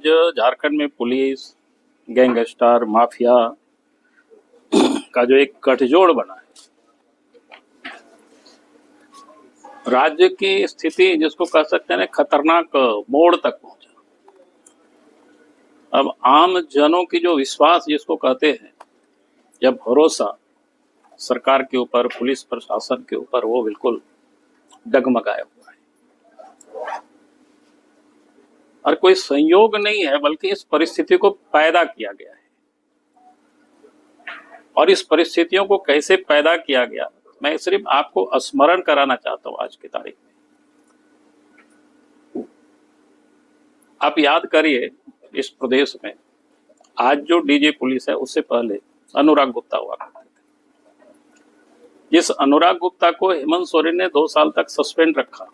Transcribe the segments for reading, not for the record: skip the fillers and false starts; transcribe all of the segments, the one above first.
झारखंड में police, gangster, mafia का जो एक गठजोड़ बना है, राज्य की स्थिति जिसको कह सकते हैं खतरनाक मोड़ तक पहुंचा। अब आम जनों की जो विश्वास जिसको कहते हैं, जब भरोसा सरकार के ऊपर, पुलिस प्रशासन के ऊपर, वो बिल्कुल डगमगाया हुआ है। और कोई संयोग नहीं है, बल्कि इस परिस्थिति को पैदा किया गया है। और इस परिस्थितियों को कैसे पैदा किया गया, मैं सिर्फ आपको स्मरण कराना चाहता हूं आज की तारीख में। आप याद करिए, इस प्रदेश में आज जो डीजी पुलिस है, उससे पहले अनुराग गुप्ता हुआ करते थे। जिस अनुराग गुप्ता को हेमंत सोरेन ने 2 साल तक सस्पेंड रखा,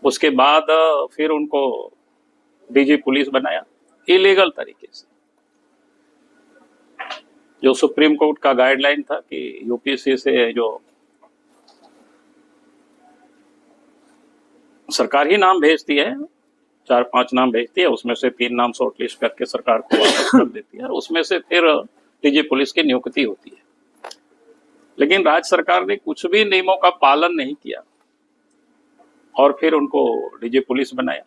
उसके बाद फिर उनको डीजी पुलिस बनाया इलीगल तरीके से। जो सुप्रीम कोर्ट का गाइडलाइन था कि यूपीएससी से जो सरकार ही नाम भेजती है, 4-5 नाम भेजती है, उसमें से 3 नाम शॉर्टलिस्ट करके सरकार को वापस कर देती है, और उसमें से फिर डीजी पुलिस की नियुक्ति होती है। लेकिन राज्य सरकार ने कुछ भी नियमों का पालन नहीं किया और फिर उनको डीजी पुलिस बनाया।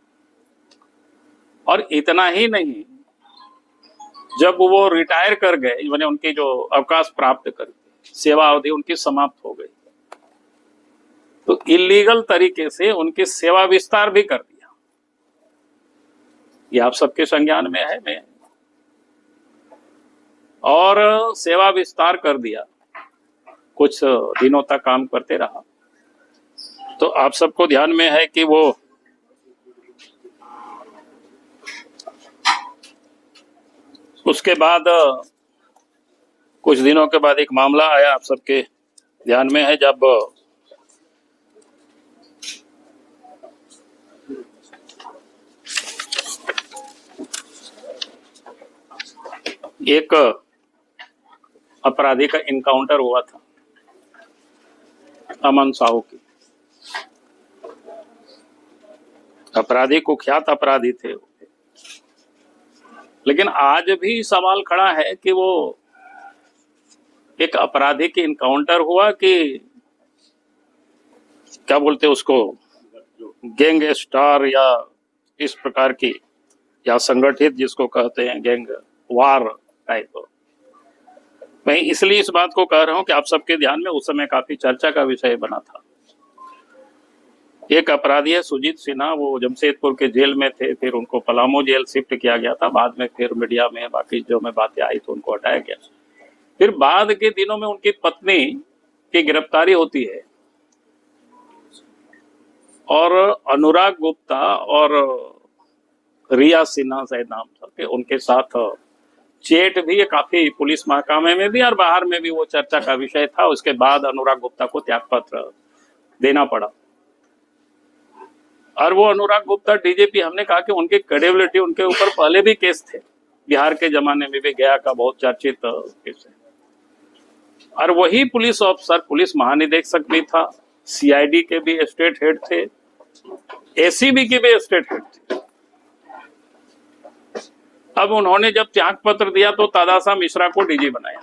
और इतना ही नहीं, जब वो रिटायर कर गए, मैंने उनकी जो अवकाश प्राप्त कर, सेवा अवधि उनकी समाप्त हो गई, तो इलीगल तरीके से उनकी सेवा विस्तार भी कर दिया। ये आप सबके संज्ञान में है। मैं और सेवा विस्तार कर दिया, कुछ दिनों तक काम करते रहा। तो आप सबको ध्यान में है कि वो उसके बाद कुछ दिनों के बाद एक मामला आया, आप सबके ध्यान में है, जब एक अपराधी का इनकाउंटर हुआ था, अमन साहू की। अपराधी कुख्यात अपराधी थे, लेकिन आज भी सवाल खड़ा है कि वो एक अपराधी की इनकाउंटर हुआ कि क्या बोलते उसको, गैंगस्टर या इस प्रकार की, या संगठित जिसको कहते हैं गैंग वार टाइप। मैं इसलिए इस बात को कह रहा हूं कि आप सबके ध्यान में उस समय काफी चर्चा का विषय बना था। एक अपराधी है सुजीत सिन्हा, वो जमशेदपुर के जेल में थे, फिर उनको पलामू जेल शिफ्ट किया गया था। बाद में फिर मीडिया में बाकी जो में बातें आई तो उनको हटाया गया। फिर बाद के दिनों में उनकी पत्नी की गिरफ्तारी होती है, और अनुराग गुप्ता और रिया सिन्हा शायद नाम था, कि उनके साथ चेट भी काफी पुलिस महकमे में भी और बाहर में भी वो चर्चा का विषय था। उसके बाद अनुराग गुप्ता को त्यागपत्र देना पड़ा। और वो अनुराग गुप्ता डीजीपी, हमने कहा कि उनकी क्रेडिबिलिटी, उनके ऊपर पहले भी केस थे, बिहार के जमाने में भी गया का बहुत चर्चित केस है। और वही पुलिस ऑफिसर पुलिस महानिदेशक भी था, सीआईडी के भी स्टेट हेड थे, एसीबी के भी स्टेट हेड थे। अब उन्होंने जब त्याग पत्र दिया तो तादासा मिश्रा को डीजी बनाया।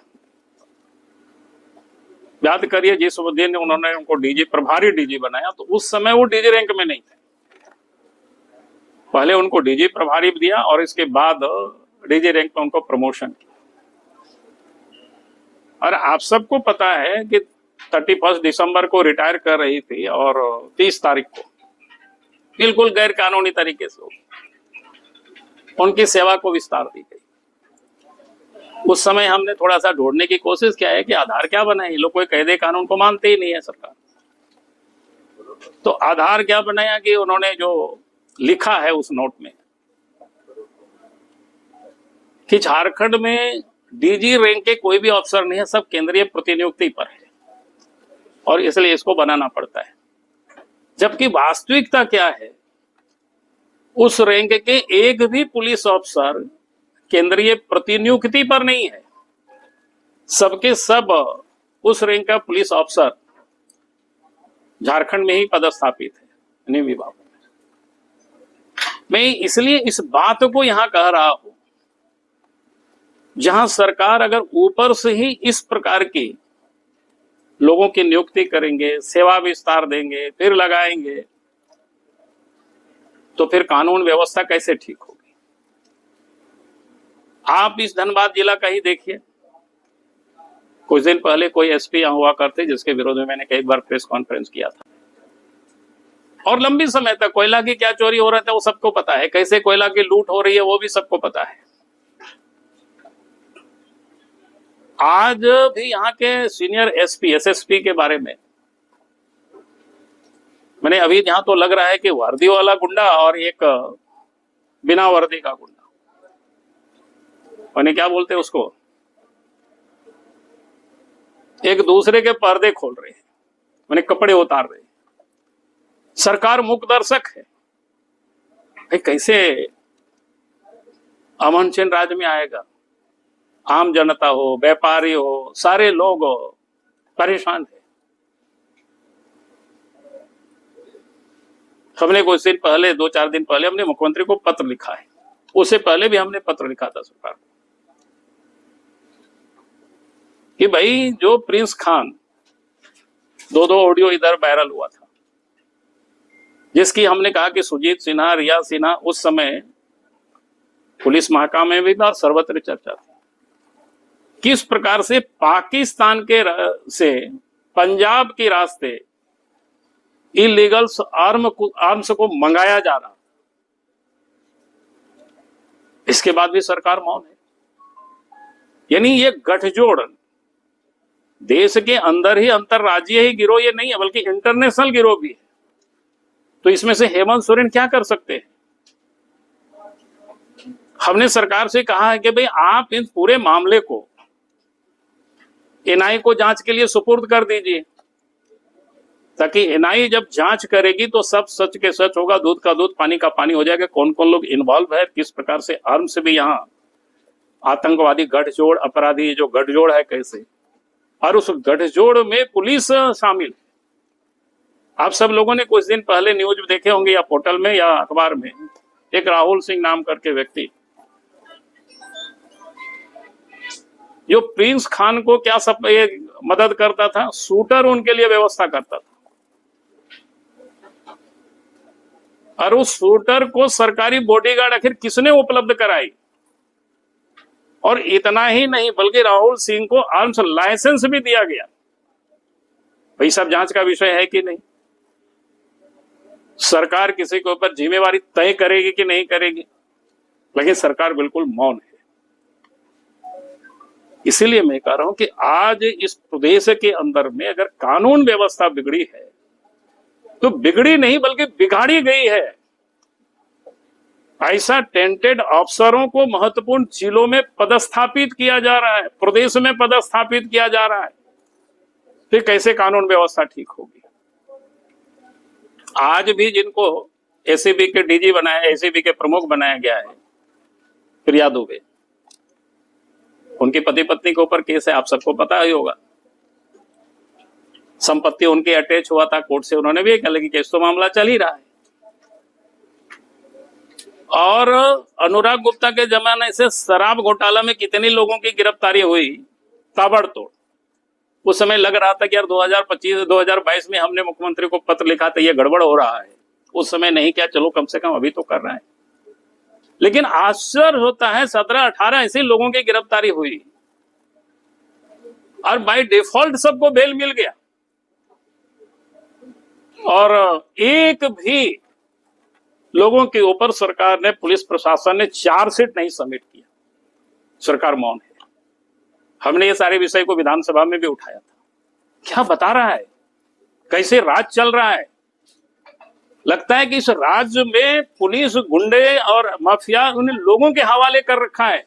याद करिए, जिस दिन उन्होंने उनको डीजी, प्रभारी डीजी बनाया, तो उस समय वो डीजी रैंक में नहीं थे। पहले उनको डीजी प्रभारी दिया और इसके बाद डीजी रैंक में उनको प्रमोशन किया। और आप सबको पता है कि 31 दिसंबर को रिटायर कर रही थी और 30 तारीख को बिल्कुल गैर कानूनी तरीके से उनकी सेवा को विस्तार दी गई। उस समय हमने थोड़ा सा ढूंढने की कोशिश किया है कि आधार क्या बनाए, ये लोग कोई कायदे कानून को मानते ही नहीं है सरकार। तो आधार क्या बनाया कि उन्होंने जो लिखा है उस नोट में कि झारखंड में डीजी रैंक के कोई भी अफसर नहीं है, सब केंद्रीय प्रतिनियुक्ति पर है और इसलिए इसको बनाना पड़ता है। जबकि वास्तविकता क्या है, उस रैंक के एक भी पुलिस अफसर केंद्रीय प्रतिनियुक्ति पर नहीं है। सबके सब उस रैंक का पुलिस अफसर झारखंड में ही पदस्थापित है, अन्य विभागों में। मैं इसलिए इस बात को यहां कह रहा हूं, जहां सरकार अगर ऊपर से ही इस प्रकार की लोगों की नियुक्ति करेंगे, सेवा विस्तार देंगे, फिर लगाएंगे, तो फिर कानून व्यवस्था कैसे ठीक होगी? आप इस धनबाद जिला का ही देखिए, कुछ दिन पहले कोई एसपी यहां हुआ करते जिसके विरोध में मैंने कई बार प्रेस कॉन्फ्रेंस किया था, और लंबी समय तक कोयला की क्या चोरी हो रहा था वो सबको पता है, कैसे कोयला की लूट हो रही है वो भी सबको पता है। आज भी यहाँ के सीनियर एसपी एसएसपी के बारे में मैंने अभी यहां तो लग रहा है कि वर्दी वाला गुंडा और एक बिना वर्दी का गुंडा, मैंने क्या बोलते हैं उसको, एक दूसरे के पर्दे खोल रहे हैं, मैंने कपड़े उतार रहे हैं। सरकार मूक दर्शक है भाई, कैसे अमन चैन राज्य में आएगा? आम जनता हो, व्यापारी हो, सारे लोग परेशान है। हमने कुछ दिन पहले, 2-4 दिन पहले हमने मुख्यमंत्री को पत्र लिखा है, उससे पहले भी हमने पत्र लिखा था सरकार को कि भाई जो प्रिंस खान 2 ऑडियो इधर वायरल हुआ था, जिसकी हमने कहा कि सुजीत सिन्हा, रिया सिन्हा उस समय पुलिस महकमे में भी था, सर्वत्र चर्चा थी, किस प्रकार से पाकिस्तान के से पंजाब के रास्ते इलीगल आर्म्स को मंगाया जा रहा, इसके बाद भी सरकार मौन है। यानी ये गठजोड़ देश के अंदर ही अंतरराज्यीय ही गिरोह ये नहीं है, बल्कि इंटरनेशनल गिरोह भी है। तो इसमें से हेमंत सोरेन क्या कर सकते हैं? हमने सरकार से कहा है कि भाई आप इन पूरे मामले को एनआई को जांच के लिए सुपुर्द कर दीजिए, ताकि एनआई जब जांच करेगी तो सब सच के सच होगा, दूध का दूध पानी का पानी हो जाएगा, कौन कौन लोग इन्वॉल्व है, किस प्रकार से आर्म्स भी यहाँ आतंकवादी गठजोड़, अपराधी जो गठजोड़ है कैसे, और उस गठजोड़ में पुलिस शामिल है। आप सब लोगों ने कुछ दिन पहले न्यूज देखे होंगे या पोर्टल में या अखबार में, एक राहुल सिंह नाम करके व्यक्ति जो प्रिंस खान को क्या सब मदद करता था, शूटर उनके लिए व्यवस्था करता था, और उस शूटर को सरकारी बॉडीगार्ड आखिर किसने उपलब्ध कराई? और इतना ही नहीं बल्कि राहुल सिंह को आर्म्स लाइसेंस भी दिया गया। भाई सब जांच का विषय है कि नहीं? सरकार किसी के ऊपर जिम्मेवारी तय करेगी कि नहीं करेगी? लेकिन सरकार बिल्कुल मौन है। इसीलिए मैं कह रहा हूं कि आज इस प्रदेश के अंदर में अगर कानून व्यवस्था बिगड़ी है तो बिगड़ी नहीं बल्कि बिगाड़ी गई है। ऐसा टेंटेड अफसरों को महत्वपूर्ण जिलों में पदस्थापित किया जा रहा है, प्रदेश में पदस्थापित किया जा रहा है, फिर कैसे कानून व्यवस्था ठीक होगी? आज भी जिनको एसीबी के डीजी बनाया, एसीबी के प्रमुख बनाया गया है, प्रिया दुबे, उनकी पति पत्नी के ऊपर केस है, आप सबको पता ही होगा। संपत्ति उनकी अटैच हुआ था कोर्ट से, उन्होंने भी कहा, लेकिन केस तो मामला चल ही रहा है। और अनुराग गुप्ता के जमाने से शराब घोटाला में कितनी लोगों की गिरफ्तारी हुई ताबड़तोड़। उस समय लग रहा था कि यार 2025-2022 में हमने मुख्यमंत्री को पत्र लिखा था ये गड़बड़ हो रहा है, उस समय नहीं किया, चलो कम से कम अभी तो कर रहे हैं। लेकिन आश्चर्य होता है 17-18 ऐसे लोगों की गिरफ्तारी हुई और बाय डिफॉल्ट सबको बेल मिल गया, और एक भी लोगों के ऊपर सरकार ने, पुलिस प्रशासन ने चार्जशीट नहीं सबमिट किया। सरकार मौन है। हमने ये सारे विषय को विधानसभा में भी उठाया था। क्या बता रहा है? कैसे राज चल रहा है? लगता है कि इस राज्य में पुलिस गुंडे और माफिया उन लोगों के हवाले कर रखा है